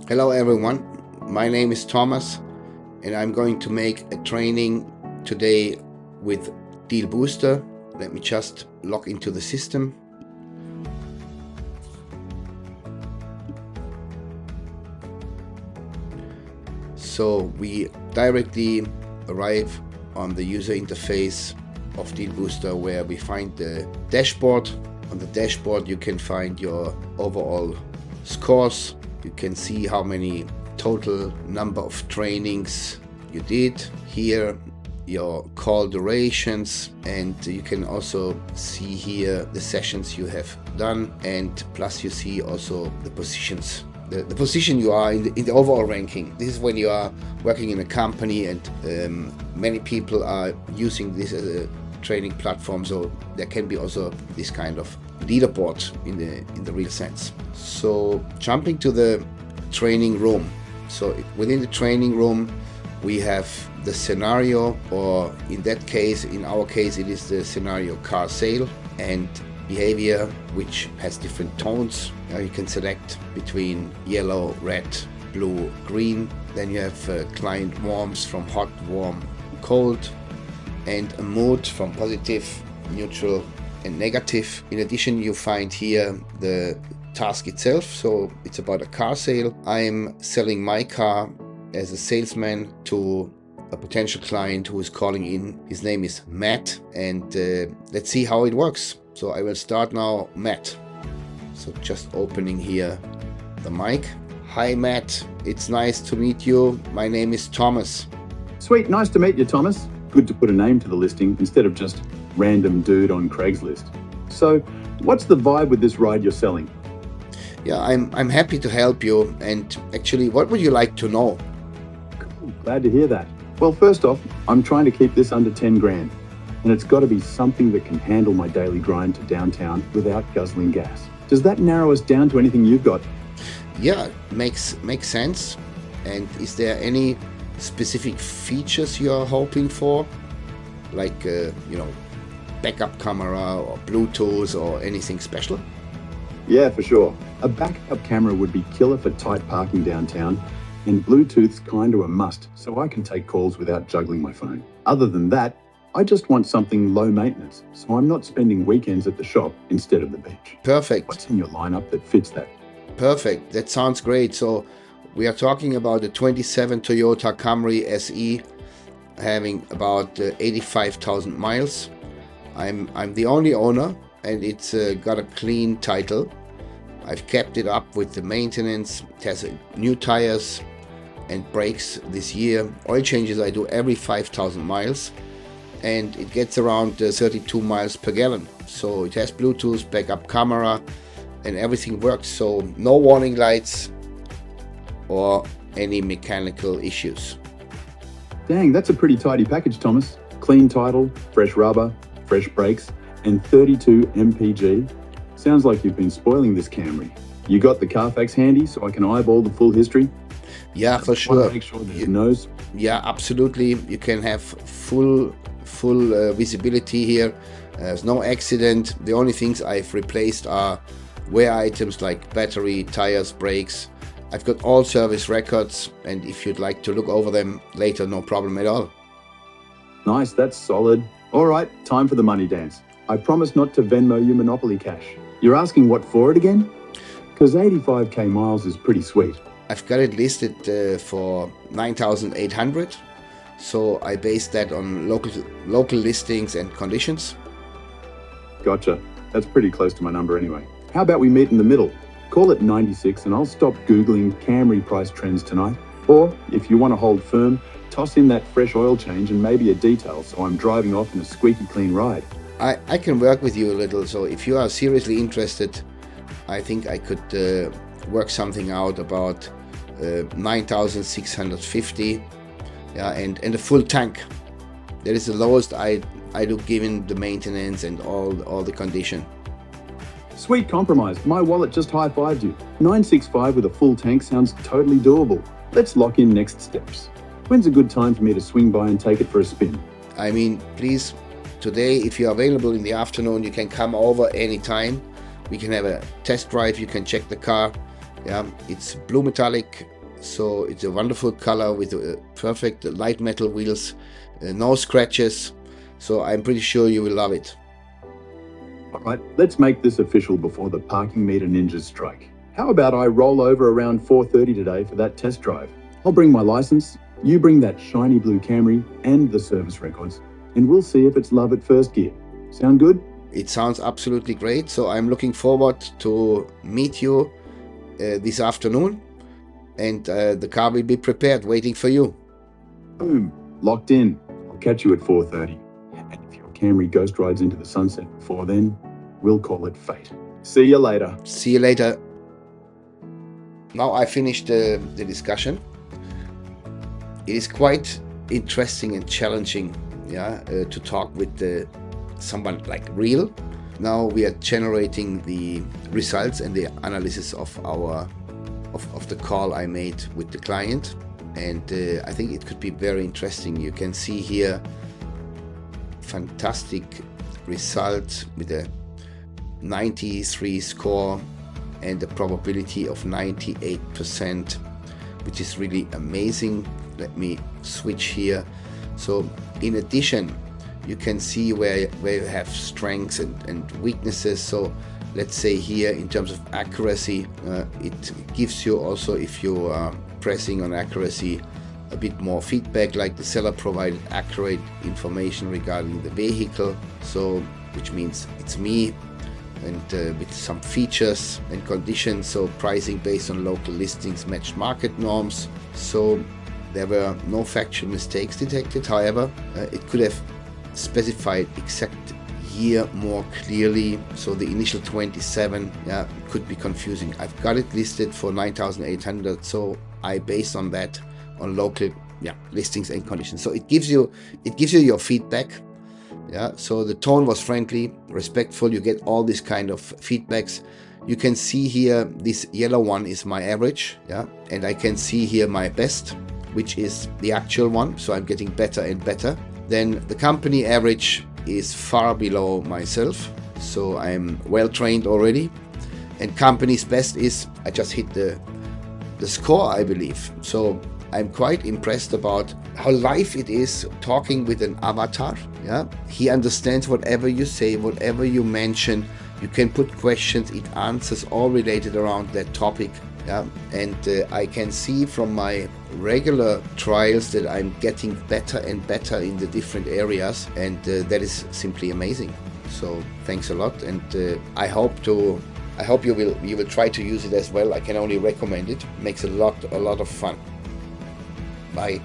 Hello everyone, my name is Thomas and I'm going to make a training today with DealBooster. Let me just log into the system. So we directly arrive on the user interface of DealBooster where we find the dashboard. On the dashboard you can find your overall scores. You can see how many total number of trainings you did. Here your call durations, and you can also see here the sessions you have done, and plus you see also the positions. The position you are in the overall ranking. This is when you are working in a company and many people are using this as a training platform, so there can be also this kind of leaderboard in the real sense. So jumping to the training room. So within the training room we have the scenario, or in that case, in our case, it is the scenario car sale, and behavior, which has different tones. You can select between yellow, red, blue, green. Then you have client warms from hot, warm, cold, and a mood from positive, neutral, and negative. In addition, you find here the task itself. So it's about a car sale. I'm selling my car as a salesman to a potential client who is calling in. His name is Matt, and let's see how it works. So I will start now, Matt. So just opening here the mic. Hi Matt, it's nice to meet you. My name is Thomas. Sweet, nice to meet you, Thomas. Good to put a name to the listing instead of just random dude on Craigslist. So, what's the vibe with this ride you're selling? Yeah, I'm happy to help you. And actually, what would you like to know? Cool, glad to hear that. Well, first off, I'm trying to keep this under 10 grand. And it's got to be something that can handle my daily grind to downtown without guzzling gas. Does that narrow us down to anything you've got? Yeah, makes sense. And is there any specific features you're hoping for? Like, backup camera or Bluetooth or anything special? Yeah, for sure. A backup camera would be killer for tight parking downtown, and Bluetooth's kind of a must, so I can take calls without juggling my phone. Other than that, I just want something low maintenance, so I'm not spending weekends at the shop instead of the beach. Perfect. What's in your lineup that fits that? Perfect. That sounds great. So we are talking about the 27 Toyota Camry SE having about 85,000 miles. I'm the only owner, and it's got a clean title. I've kept it up with the maintenance. It has new tires and brakes this year. Oil changes I do every 5,000 miles, and it gets around 32 miles per gallon. So it has Bluetooth, backup camera, and everything works. So no warning lights or any mechanical issues. Dang, that's a pretty tidy package, Thomas. Clean title, fresh rubber, fresh brakes, and 32 mpg. Sounds like you've been spoiling this Camry. You got the Carfax handy so I can eyeball the full history? Yeah, for sure. Make sure there's nose. Yeah, absolutely. You can have full visibility here. There's no accident. The only things I've replaced are wear items like battery, tires, brakes. I've got all service records, and if you'd like to look over them later, no problem at all. Nice, that's solid. All right, time for the money dance. I promise not to Venmo you Monopoly cash. You're asking what for it again? Because 85k miles is pretty sweet. I've got it listed for 9,800. So I based that on local listings and conditions. Gotcha. That's pretty close to my number anyway. How about we meet in the middle? Call it 96 and I'll stop Googling Camry price trends tonight. Or, if you want to hold firm, toss in that fresh oil change and maybe a detail so I'm driving off in a squeaky clean ride. I can work with you a little, so if you are seriously interested, I think I could work something out about 9,650, yeah, and a full tank. That is the lowest I do given the maintenance and all the condition. Sweet compromise. My wallet just high-fived you. 965 with a full tank sounds totally doable. Let's lock in next steps. When's a good time for me to swing by and take it for a spin? I mean, please, today, if you're available in the afternoon, you can come over anytime. We can have a test drive. You can check the car. Yeah, it's blue metallic So it's a wonderful color with perfect light metal wheels, no scratches. So I'm pretty sure you will love it. All right, let's make this official before the parking meter ninjas strike. How about I roll over around 4:30 today for that test drive? I'll bring my license, you bring that shiny blue Camry and the service records, and we'll see if it's love at first gear. Sound good? It sounds absolutely great. So I'm looking forward to meet you this afternoon, and the car will be prepared waiting for you. Boom, locked in. I'll catch you at 4:30. And if your Camry ghost rides into the sunset before then, we'll call it fate. See you later. See you later. Now I finished the discussion. It is quite interesting and challenging, to talk with someone like Brill. Now we are generating the results and the analysis of the call I made with the client, and I think it could be very interesting. You can see here fantastic result with a 93 score and a probability of 98%, which is really amazing. Let me switch here. So in addition, you can see where you have strengths and weaknesses. So let's say here in terms of accuracy, it gives you also, if you are pressing on accuracy, a bit more feedback, like the seller provided accurate information regarding the vehicle, so which means it's me, and with some features and conditions. So pricing based on local listings matched market norms. So there were no factual mistakes detected. However, it could have specified exact year more clearly. So the initial 27 could be confusing. I've got it listed for 9,800, so I based on that on local listings and conditions. So it gives you your feedback. So the tone was friendly, respectful. You get all these kind of feedbacks. You can see here this yellow one is my average, and I can see here my best, which is the actual one. So I'm getting better and better. Then the company average is far below myself, so I'm well trained already. And company's best is, I just hit the score, I believe. So I'm quite impressed about how live it is talking with an avatar. He understands whatever you say, whatever you mention. You can put questions, it answers all related around that topic. And I can see from my regular trials that I'm getting better and better in the different areas, and that is simply amazing. So thanks a lot, and I hope you will try to use it as well. I can only recommend it. Makes a lot of fun. Bye.